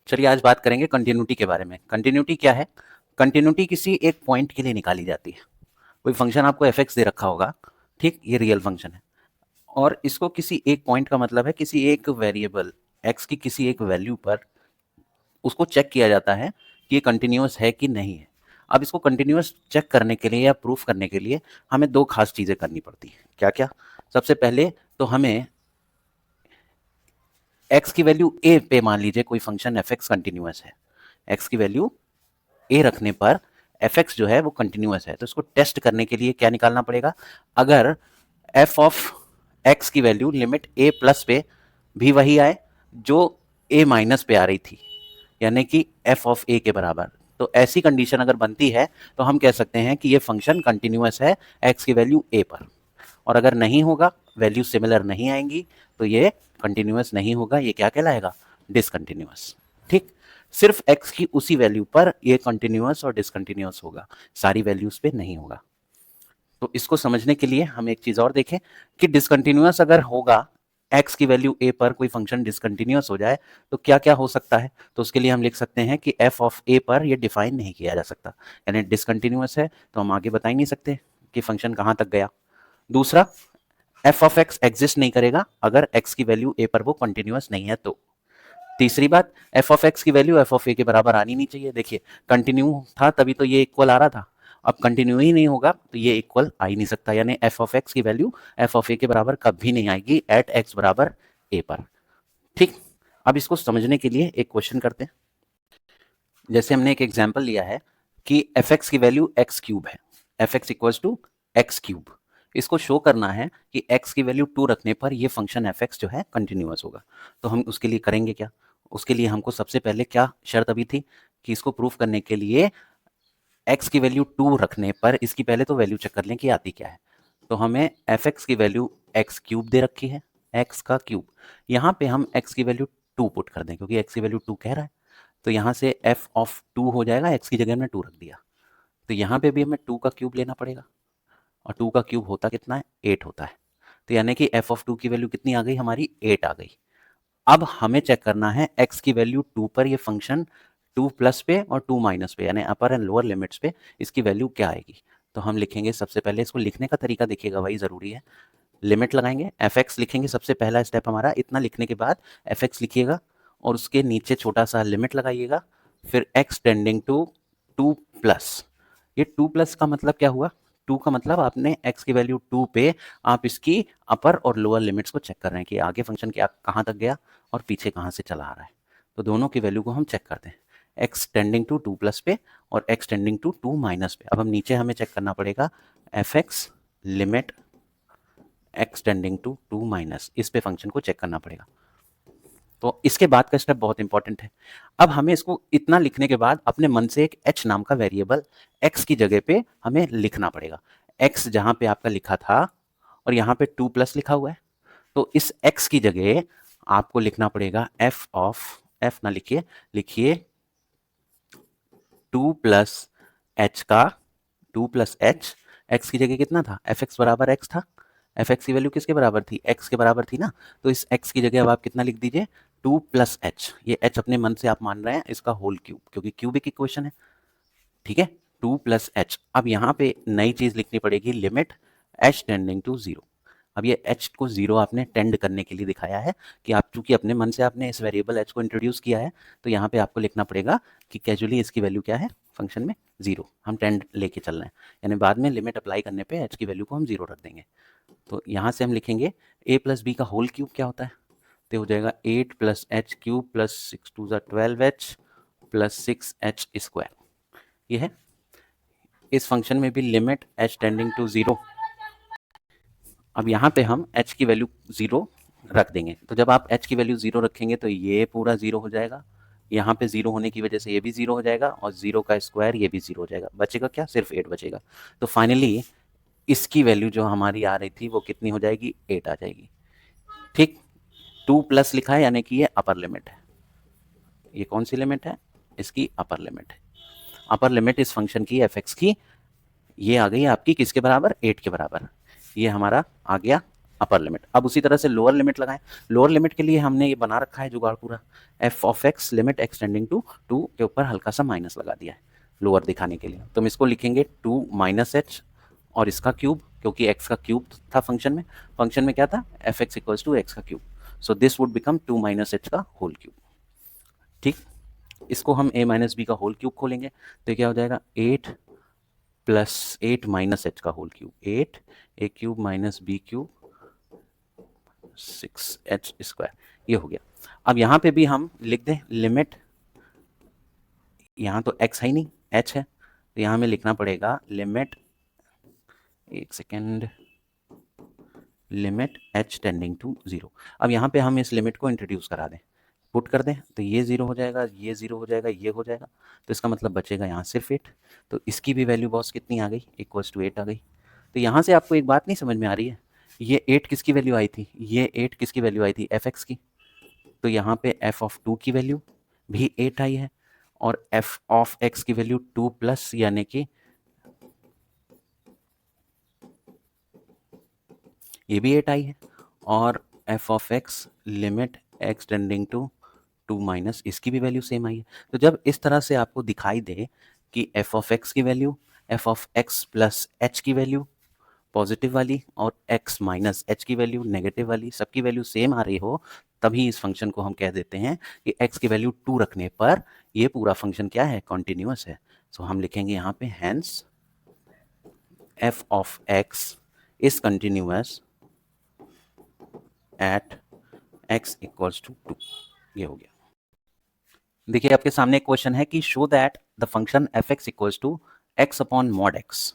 चलिए आज बात करेंगे कंटिन्यूटी के बारे में। कंटिन्यूटी क्या है? कंटिन्यूटी किसी एक पॉइंट के लिए निकाली जाती है। कोई फंक्शन आपको एफ एक्स दे रखा होगा, ठीक, ये रियल फंक्शन है, और इसको किसी एक पॉइंट का मतलब है किसी एक वेरिएबल एक्स की किसी एक वैल्यू पर उसको चेक किया जाता है कि ये कंटिन्यूअस है कि नहीं है। अब इसको कंटिन्यूअस चेक करने के लिए या प्रूफ करने के लिए हमें दो खास चीज़ें करनी पड़ती हैं। क्या क्या? सबसे पहले तो हमें एक्स की वैल्यू ए पे मान लीजिए कोई फंक्शन एफ एक्स कंटिन्यूअस है, एक्स की वैल्यू ए रखने पर एफ एक्स जो है वो कंटिन्यूअस है, तो इसको टेस्ट करने के लिए क्या निकालना पड़ेगा? अगर एफ ऑफ एक्स की वैल्यू लिमिट ए प्लस पे भी वही आए जो ए माइनस पे आ रही थी, यानी कि एफ ऑफ ए के बराबर, तो ऐसी कंडीशन अगर बनती है तो हम कह सकते हैं कि ये फंक्शन कंटिन्यूअस है एक्स की वैल्यू ए पर। और अगर नहीं होगा, वैल्यू सिमिलर नहीं आएंगी, तो ये कंटिन्यूअस नहीं होगा, ये क्या कहलाएगा? डिसकंटिन्यूअस। ठीक, सिर्फ एक्स की उसी वैल्यू पर ये कंटिन्यूअस और डिसकंटिन्यूअस होगा, सारी वैल्यूज पे नहीं होगा। तो इसको समझने के लिए हम एक चीज और देखें कि डिसकंटिन्यूअस अगर होगा, एक्स की वैल्यू ए पर कोई फंक्शन डिसकंटिन्यूअस हो जाए तो क्या क्या हो सकता है? तो उसके लिए हम लिख सकते हैं कि एफ ऑफ ए पर ये डिफाइन नहीं किया जा सकता, यानी डिसकंटिन्यूअस है तो हम आगे बता ही नहीं सकते कि फंक्शन कहां तक गया। दूसरा, एफ ऑफ एक्स एग्जिस्ट नहीं करेगा अगर एक्स की वैल्यू ए पर वो कंटिन्यूअस नहीं है तो। तीसरी बात, एफ ऑफ एक्स की वैल्यू एफ ऑफ ए के बराबर आनी नहीं चाहिए। देखिए, कंटिन्यू था तभी तो ये इक्वल आ रहा था, अब कंटिन्यू ही नहीं होगा तो ये इक्वल आ ही नहीं सकता, यानी एफ ऑफ एक्स की वैल्यू एफ ऑफ ए के बराबर कभी नहीं आएगी एट एक्स बराबर ए पर। ठीक, अब इसको समझने के लिए एक क्वेश्चन करते हैं। जैसे हमने एक एग्जाम्पल लिया है कि एफ एक्स की वैल्यू एक्स क्यूब है, f x equals to x cube. इसको शो करना है कि x की वैल्यू 2 रखने पर ये फंक्शन एफ एक्स जो है कंटिन्यूअस होगा। तो हम उसके लिए करेंगे क्या? उसके लिए हमको सबसे पहले क्या शर्त अभी थी कि इसको प्रूफ करने के लिए x की वैल्यू 2 रखने पर इसकी पहले तो वैल्यू चेक कर लें कि आती क्या है। तो हमें एफ एक्स की वैल्यू एक्स क्यूब दे रखी है, एक्स का क्यूब। यहाँ पे हम x की वैल्यू 2 पुट कर दें क्योंकि x की वैल्यू 2 कह रहा है, तो यहाँ से एफ ऑफ 2 हो जाएगा, x की जगह हमने 2 रख दिया, तो यहाँ पे भी हमें 2 का क्यूब लेना पड़ेगा, और 2 का क्यूब होता कितना है? 8 होता है। तो यानी कि एफ ऑफ 2 की वैल्यू कितनी आ गई हमारी? 8 आ गई। अब हमें चेक करना है x की वैल्यू 2 पर ये फंक्शन 2 प्लस पे और 2 माइनस पे, यानी अपर एंड लोअर लिमिट्स पे इसकी वैल्यू क्या आएगी। तो हम लिखेंगे, सबसे पहले इसको लिखने का तरीका देखिएगा, वही ज़रूरी है। लिमिट लगाएंगे, एफ एक्स लिखेंगे, सबसे पहला स्टेप हमारा। इतना लिखने के बाद एफ एक्स लिखिएगा और उसके नीचे छोटा सा लिमिट लगाइएगा, फिर एक्स टेंडिंग टू 2 प्लस। ये 2 प्लस का मतलब क्या हुआ? 2 का मतलब आपने x की वैल्यू 2 पे आप इसकी अपर और लोअर लिमिट्स को चेक कर रहे हैं कि आगे फंक्शन क्या कहाँ तक गया और पीछे कहाँ से चला आ रहा है। तो दोनों की वैल्यू को हम चेक करते हैं, x टेंडिंग टू 2 प्लस पे और x टेंडिंग टू 2 माइनस पे। अब हम नीचे हमें चेक करना पड़ेगा f x limit x tending to 2 minus, इस पे फंक्शन को चेक करना पड़ेगा। तो इसके बाद का स्टेप बहुत इंपॉर्टेंट है। अब हमें इसको इतना लिखने के बाद अपने मन से एक h नाम का वेरिएबल x की जगह पे हमें लिखना पड़ेगा। x जहां पे आपका लिखा था और यहाँ पे 2 प्लस लिखा हुआ है, तो इस x की जगह आपको लिखना पड़ेगा f ऑफ, f ना लिखिए, लिखिए 2 प्लस h का 2 प्लस h, x की जगह कितना था? एफ एक्स बराबर x था, एफ एक्स की वैल्यू किसके बराबर थी? x के बराबर थी ना, तो इस x की जगह अब आप कितना लिख दीजिए? 2 प्लस एच, ये h अपने मन से आप मान रहे हैं, इसका होल क्यूब, क्योंकि क्यूबिक इक्वेशन है, ठीक है। 2 प्लस एच। अब यहाँ पे नई चीज लिखनी पड़ेगी, लिमिट h टेंडिंग टू 0। अब ये h को 0 आपने टेंड करने के लिए दिखाया है कि आप चूंकि अपने मन से आपने इस वेरिएबल h को इंट्रोड्यूस किया है, तो यहाँ पे आपको लिखना पड़ेगा कि कैजुअली इसकी वैल्यू क्या है फंक्शन में? 0। हम टेंड लेके चल रहे हैं, यानी बाद में लिमिट अप्लाई करने पे h की वैल्यू को हम 0 रख देंगे। तो यहाँ से हम लिखेंगे a प्लस बी का होल क्यूब क्या होता है, तो हो जाएगा 8 प्लस एच क्यूब प्लस 6 टू ज़ा 12h प्लस 6h स्क्वायर। ये है। इस फंक्शन में भी लिमिट h टेंडिंग टू 0। अब यहाँ पे हम h की वैल्यू 0 रख देंगे, तो जब आप h की वैल्यू 0 रखेंगे तो ये पूरा 0 हो जाएगा, यहाँ पे 0 होने की वजह से ये भी 0 हो जाएगा, और 0 का स्क्वायर ये भी 0 हो जाएगा, बचेगा क्या? सिर्फ 8 बचेगा। तो फाइनली इसकी वैल्यू जो हमारी आ रही थी वो कितनी हो जाएगी? 8 आ जाएगी। ठीक, 2 प्लस लिखा है यानी कि ये अपर लिमिट है। ये कौन सी लिमिट है? इसकी अपर लिमिट है। अपर लिमिट इस फंक्शन की एफ एक्स की ये आ गई आपकी किसके बराबर? 8 के बराबर। ये हमारा आ गया अपर लिमिट। अब उसी तरह से लोअर लिमिट लगाएं। लोअर लिमिट के लिए हमने ये बना रखा है जुगाड़ पूरा, f of x limit x tending to 2 के ऊपर हल्का सा माइनस लगा दिया है लोअर दिखाने के लिए। तो हम इसको लिखेंगे 2 माइनस एच और इसका क्यूब, क्योंकि एक्स का क्यूब था फंक्शन में क्या था, f x equals to x का cube, so this would become 2 minus h का होल क्यूब। ठीक, इसको हम a माइनस बी का होल क्यूब खोलेंगे तो क्या हो जाएगा 8 प्लस 8 माइनस एच का whole cube, 8 a cube minus b cube 6h square, ये हो गया। अब यहाँ पे भी हम लिख दें लिमिट, यहाँ तो x है ही नहीं, h है, तो यहाँ हमें लिखना पड़ेगा लिमिट, एक second, limit h tending to 0। अब यहाँ पे हम इस लिमिट को इंट्रोड्यूस करा दें, पुट कर दें तो ये 0 हो जाएगा, ये 0 हो जाएगा, ये हो जाएगा, तो इसका मतलब बचेगा यहाँ सिर्फ 8। तो इसकी भी वैल्यू बॉस कितनी आ गई, इक्वल्स टू 8 आ गई। तो यहाँ से आपको एक बात नहीं समझ में आ रही है, ये 8 किसकी वैल्यू आई थी, ये 8 किसकी वैल्यू आई थी, एफ एक्स की। तो यहाँ पे एफ ऑफ 2 की वैल्यू भी 8 आई है और एफ ऑफ एक्स की वैल्यू 2 प्लस यानी कि ये भी 8 आई है, और f of x limit x tending to 2 minus इसकी भी वैल्यू सेम आई है। तो जब इस तरह से आपको दिखाई दे कि एफ ऑफ एक्स की value, F of x plus H की वैल्यू पॉजिटिव वाली और x माइनस एच की वैल्यू नेगेटिव वाली, सबकी वैल्यू सेम आ रही हो, तभी इस फंक्शन को हम कह देते हैं कि x की वैल्यू 2 रखने पर ये पूरा फंक्शन क्या है, कॉन्टिन्यूअस है। सो हम लिखेंगे यहाँ पे hence f of x is continuous at x equals to 2, ये हो गया। देखिए आपके सामने एक क्वेश्चन है कि show that the function f x equals to x upon mod x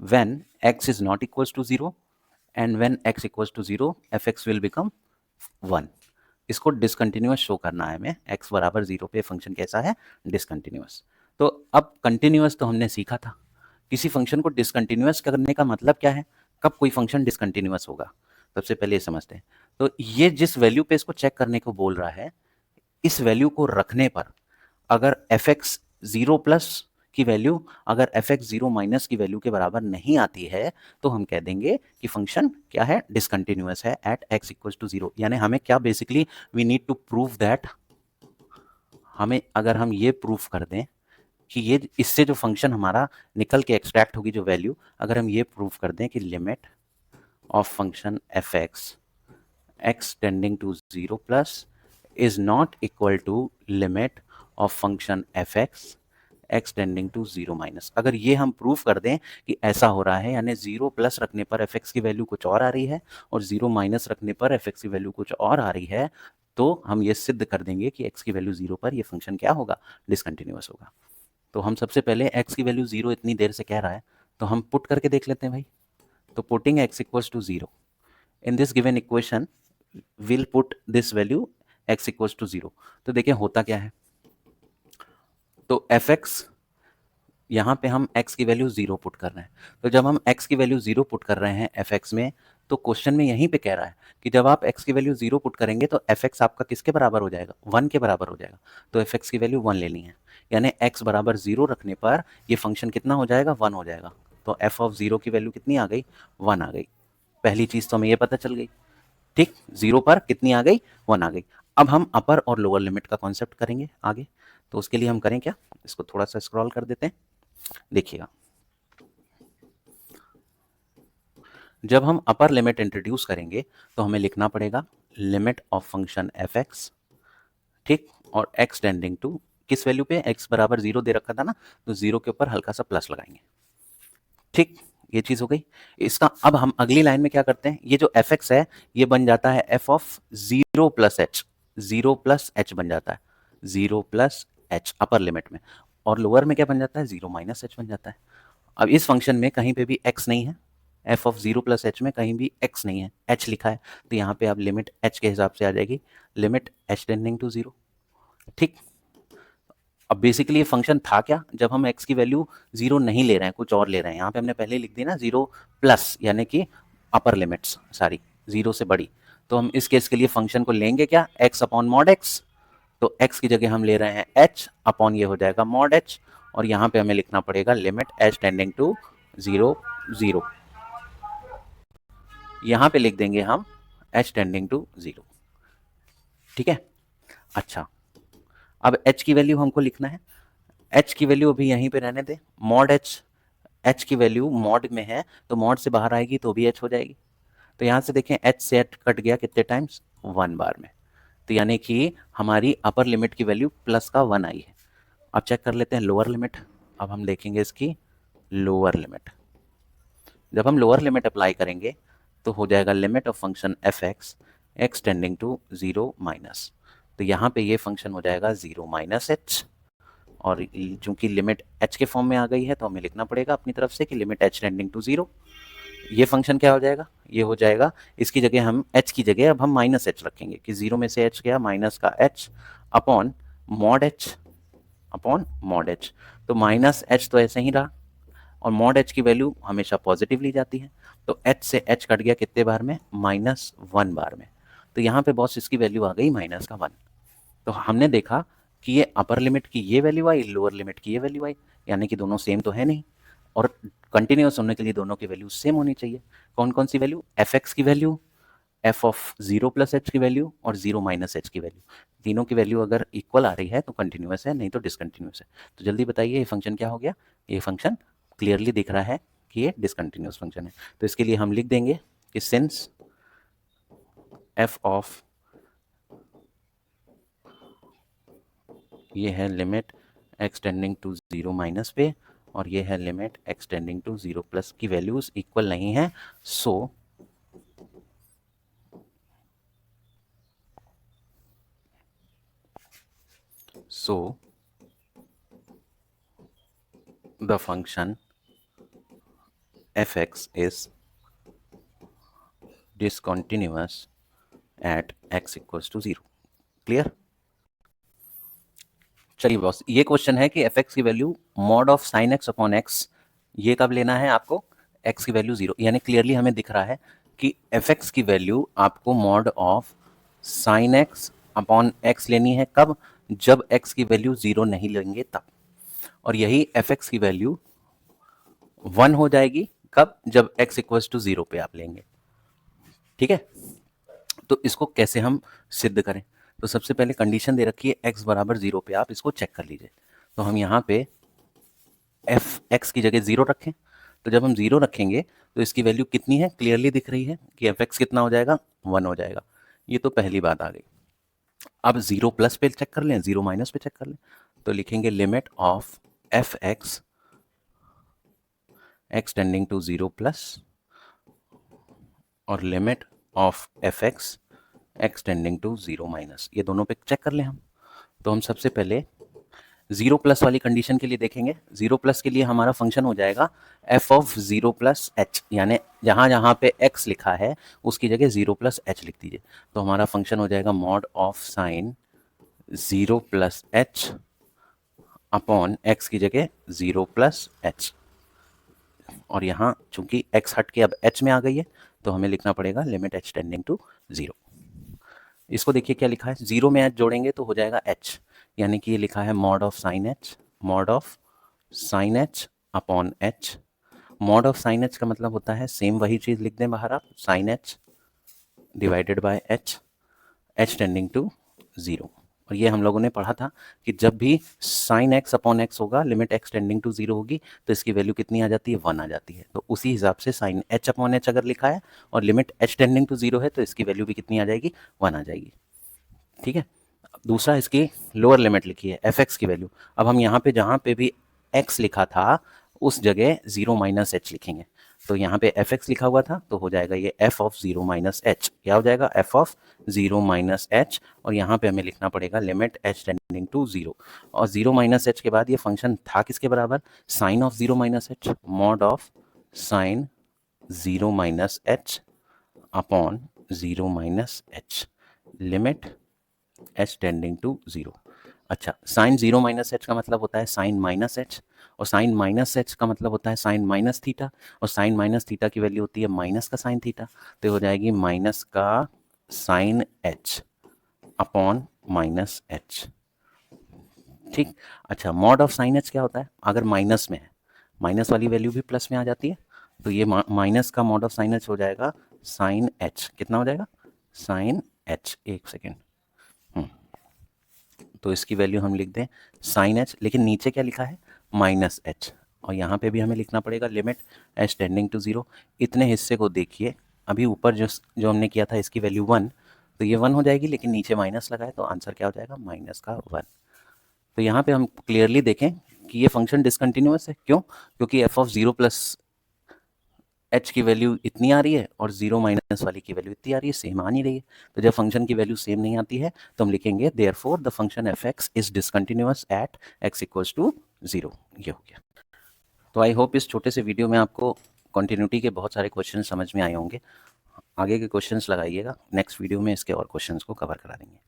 when x is not equals to 0 and when x equals to 0 fx will become 1। इसको डिसकंटिन्यूअस शो करना है हमें, x बराबर 0 पे फंक्शन कैसा है, डिसकंटिन्यूअस। तो अब कंटिन्यूअस तो हमने सीखा था, किसी फंक्शन को डिसकंटिन्यूअस करने का मतलब क्या है, कब कोई फंक्शन डिसकंटिन्यूअस होगा, सबसे पहले ये समझते हैं। तो ये जिस वैल्यू पे इसको चेक करने को बोल रहा है, इस वैल्यू को रखने पर अगर एफ एक्स 0 प्लस की वैल्यू अगर एफ एक्स 0 माइनस की वैल्यू के बराबर नहीं आती है तो हम कह देंगे कि फंक्शन क्या है, डिसकंटिन्यूअस है एट एक्स इक्वल्स टू 0। यानी हमें क्या basically we need to prove that, हमें अगर हम ये प्रूफ कर दें कि ये इससे जो फंक्शन हमारा निकल के एक्सट्रैक्ट होगी जो वैल्यू, अगर हम ये प्रूफ कर दें कि limit of function f x x tending to 0 plus is not equal to limit of function f x x tending to 0 minus, अगर ये हम प्रूफ कर दें कि ऐसा हो रहा है, यानी 0 प्लस रखने पर एफ एक्स की वैल्यू कुछ और आ रही है और 0 माइनस रखने पर एफ एक्स की वैल्यू कुछ और आ रही है, तो हम ये सिद्ध कर देंगे कि एक्स की वैल्यू 0 पर ये फंक्शन क्या होगा, डिसकंटिन्यूअस होगा। तो हम सबसे पहले एक्स की वैल्यू 0 इतनी देर से कह रहा है तो हम पुट करके देख लेते हैं भाई। तो putting x equals to 0 in this given equation will put this value x equals to 0। तो देखिए होता क्या है, तो एफ एक्स यहाँ पे हम x की वैल्यू 0 पुट कर रहे हैं, तो जब हम x की वैल्यू 0 पुट कर रहे हैं एफ एक्स में, तो क्वेश्चन में यहीं पे कह रहा है कि जब आप x की वैल्यू 0 पुट करेंगे तो एफ एक्स आपका किसके बराबर हो जाएगा, 1 के बराबर हो जाएगा। तो एफ एक्स की वैल्यू 1 लेनी है, यानी x बराबर 0 रखने पर ये फंक्शन कितना हो जाएगा, 1 हो जाएगा। तो एफ ऑफ 0 की वैल्यू कितनी आ गई, 1 आ गई। पहली चीज़ तो हमें ये पता चल गई, ठीक, 0 पर कितनी आ गई, 1 आ गई। अब हम अपर और लोअर लिमिट का कॉन्सेप्ट करेंगे आगे, तो उसके लिए हम करें क्या, इसको थोड़ा सा स्क्रॉल कर देते हैं। देखिएगा जब हम अपर लिमिट इंट्रोड्यूस करेंगे तो हमें लिखना पड़ेगा limit of function f x, ठीक, और एक्स टेंडिंग टू किस वैल्यू पे, एक्स बराबर 0 दे रखा था ना, तो 0 के ऊपर हल्का सा प्लस लगाएंगे, ठीक, ये चीज हो गई। इसका अब हम अगली लाइन में क्या करते हैं, ये जो एफ एक्स है ये बन जाता है F of 0 plus H, 0 plus H बन जाता है, 0 प्लस एच अपर लिमिट में, और लोअर में क्या बन जाता है, 0 माइनस एच बन जाता है। अब इस फंक्शन में कहीं पे भी x नहीं है, एफ ऑफ 0 प्लस एच में कहीं भी x नहीं है, h लिखा है, तो यहाँ पे आप लिमिट h के हिसाब से आ जाएगी, लिमिट h टेंडिंग टू 0, ठीक। अब बेसिकली ये फंक्शन था क्या, जब हम x की वैल्यू 0 नहीं ले रहे हैं, कुछ और ले रहे हैं, यहाँ पे हमने पहले लिख दी ना 0 प्लस, यानी कि अपर लिमिट्स सारी 0 से बड़ी, तो हम इस केस के लिए फंक्शन को लेंगे क्या, x अपॉन मॉड x, तो x की जगह हम ले रहे हैं h अपॉन ये हो जाएगा मॉड h, और यहाँ पे हमें लिखना पड़ेगा लिमिट h टेंडिंग टू 0 0। यहाँ पे लिख देंगे हम h टेंडिंग टू 0। ठीक है, अच्छा अब h की वैल्यू हमको लिखना है। h की वैल्यू अभी यहीं पे रहने दे, मॉड h की वैल्यू मॉड में है तो मॉड से बाहर आएगी तो भी h हो जाएगी। तो यहाँ से देखें h से h कट गया कितने टाइम्स, 1 बार में। तो यानी कि हमारी अपर लिमिट की वैल्यू प्लस का 1 आई है। अब चेक कर लेते हैं लोअर लिमिट। अब हम देखेंगे इसकी लोअर लिमिट। जब हम लोअर लिमिट अप्लाई करेंगे तो हो जाएगा limit of function f x tending to 0 minus. तो यहाँ पे ये फंक्शन हो जाएगा 0 माइनस एच, और चूंकि लिमिट एच के फॉर्म में आ गई है तो हमें लिखना पड़ेगा अपनी तरफ से कि लिमिट एच टेंडिंग टू 0। ये फंक्शन क्या हो जाएगा, ये हो जाएगा, इसकी जगह हम एच की जगह अब हम माइनस एच रखेंगे कि 0 में से एच गया माइनस का H upon mod H, upon mod H. तो माइनस एच तो ऐसे ही रहा, और मॉड एच की वैल्यू हमेशा पॉजिटिव ली जाती है। तो एच से एच कट गया कितने बार में, -1 बार में। तो यहाँ पे बॉस इसकी वैल्यू आ गई -1। तो हमने देखा कि ये अपर लिमिट की ये वैल्यू आई, लोअर लिमिट की ये वैल्यू आई, यानी कि दोनों सेम तो है नहीं, और कंटिन्यूस होने के लिए दोनों की वैल्यू सेम होनी चाहिए। कौन कौन सी वैल्यू, एफ एक्स की value, F of 0 plus H की वैल्यू और 0 माइनस एच की वैल्यू। तीनों की वैल्यू अगर इक्वल आ रही है तो कंटिन्यूस है, नहीं तो डिसकंटिन्यूस है। तो जल्दी बताइए ये फंक्शन क्या हो गया। ये फंक्शन क्लियरली दिख रहा है कि ये डिसकंटिन्यूस फंक्शन है। तो इसके लिए हम लिख देंगे कि सिंस एफ ऑफ, ये है लिमिट एक्सटेंडिंग टू 0 माइनस पे, और ये है लिमिट एक्सटेंडिंग टू 0 प्लस की वैल्यूज इक्वल नहीं है। So the function fx is discontinuous at x equals to 0। Clear. चलिए बॉस, ये क्वेश्चन है कि एफ एक्स की value mod of sine x upon x, ये कब लेना है आपको, एक्स की वैल्यू 0, यानी क्लियरली हमें दिख रहा है कि एफ एक्स की वैल्यू आपको mod of sine x upon x लेनी है। कब, जब एक्स की वैल्यू 0 नहीं लेंगे तब। और यही एफ एक्स की वैल्यू 1 हो जाएगी कब, जब एक्स इक्वल्स टू 0 पे आप लेंगे। ठीक है, तो इसको कैसे हम सिद्ध करें। तो सबसे पहले कंडीशन दे रखी है x बराबर 0 पे, आप इसको चेक कर लीजिए। तो हम यहाँ पे एफ एक्स की जगह 0 रखें। तो जब हम 0 रखेंगे तो इसकी वैल्यू कितनी है, क्लियरली दिख रही है कि एफ एक्स कितना हो जाएगा, 1 हो जाएगा। ये तो पहली बात आ गई। अब 0 प्लस पे चेक कर लें, 0 माइनस पे चेक कर लें। तो लिखेंगे limit of f x x tending to 0 plus, और limit of f x x tending to 0 minus, ये दोनों पे चेक कर लें हम। तो हम सबसे पहले 0 प्लस वाली कंडीशन के लिए देखेंगे। 0 प्लस के लिए हमारा फंक्शन हो जाएगा एफ ऑफ 0 प्लस एच, यानी जहाँ जहाँ पे x लिखा है उसकी जगह 0 प्लस एच लिख दीजिए। तो हमारा फंक्शन हो जाएगा mod of sine 0 plus H upon x की जगह 0 प्लस एच, और यहाँ चूंकि x हट के अब h में आ गई है तो हमें लिखना पड़ेगा लिमिट h टेंडिंग टू 0। इसको देखिए क्या लिखा है, 0 में h जोड़ेंगे तो हो जाएगा h, यानी कि ये लिखा है mod of sign h, mod of sign h upon h। Mod of sign h का मतलब होता है सेम वही चीज़ लिख दें बाहर आप, sine h divided by h tending to 0। और ये हम लोगों ने पढ़ा था कि जब भी साइन एक्स अपॉन एक्स होगा, लिमिट एक्स टेंडिंग टू 0 होगी, तो इसकी वैल्यू कितनी आ जाती है, 1 आ जाती है। तो उसी हिसाब से साइन एच अपॉन एच अगर लिखा है और लिमिट एच टेंडिंग टू 0 है तो इसकी वैल्यू भी कितनी आ जाएगी, 1 आ जाएगी। ठीक है, दूसरा इसकी लोअर लिमिट लिखी है एफ एक्स की वैल्यू। अब हम यहाँ पे जहाँ पे भी एक्स लिखा था उस जगह 0 माइनस एच लिखेंगे। तो यहाँ पे एफ एक्स लिखा हुआ था तो हो जाएगा ये एफ ऑफ 0 माइनस एच, क्या हो जाएगा, एफ ऑफ 0 माइनस एच, और यहाँ पे हमें लिखना पड़ेगा लिमिट एच टेंडिंग टू 0। और 0 माइनस एच के बाद ये फंक्शन था किसके बराबर, sine of 0 minus h, mod of sine 0 minus h upon 0 minus h, limit h tending to 0। अच्छा, साइन 0 माइनस एच का मतलब होता है साइन माइनस एच, और साइन माइनस एच का मतलब होता है साइन माइनस थीटा, और साइन माइनस थीटा की वैल्यू होती है माइनस का साइन थीटा। तो हो जाएगी माइनस का sine h upon minus h. ठीक, अच्छा मॉड ऑफ साइन एच क्या होता है, अगर माइनस में है, माइनस वाली वैल्यू भी प्लस में आ जाती है, तो ये माइनस का मॉड ऑफ साइन एच हो जाएगा साइन एच कितना हो जाएगा, साइन एच, एक सेकेंड, तो इसकी वैल्यू हम लिख दें साइन एच, लेकिन नीचे क्या लिखा है, माइनस एच, और यहाँ पे भी हमें लिखना पड़ेगा limit h tending to zero. इतने हिस्से को देखिए, अभी ऊपर जो जो हमने किया था इसकी वैल्यू वन, तो ये वन हो जाएगी, लेकिन नीचे माइनस लगा है तो आंसर क्या हो जाएगा, माइनस का वन। तो यहाँ पे हम क्लियरली देखें कि ये फंक्शन डिसकंटिन्यूअस है, क्यों, क्योंकि F of zero plus H की वैल्यू इतनी आ रही है और जीरो माइनस वाली की वैल्यू इतनी आ रही है, सेम आ नहीं रही है। तो जब फंक्शन की वैल्यू सेम नहीं आती है तो हम लिखेंगे therefore the function f x is discontinuous at x equals to zero. ये हो गया। तो आई होप इस छोटे से वीडियो में आपको कॉन्टिन्यूटी के बहुत सारे क्वेश्चन समझ में आए होंगे। आगे के क्वेश्चंस लगाइएगा, नेक्स्ट वीडियो में इसके और क्वेश्चंस को कवर करा देंगे।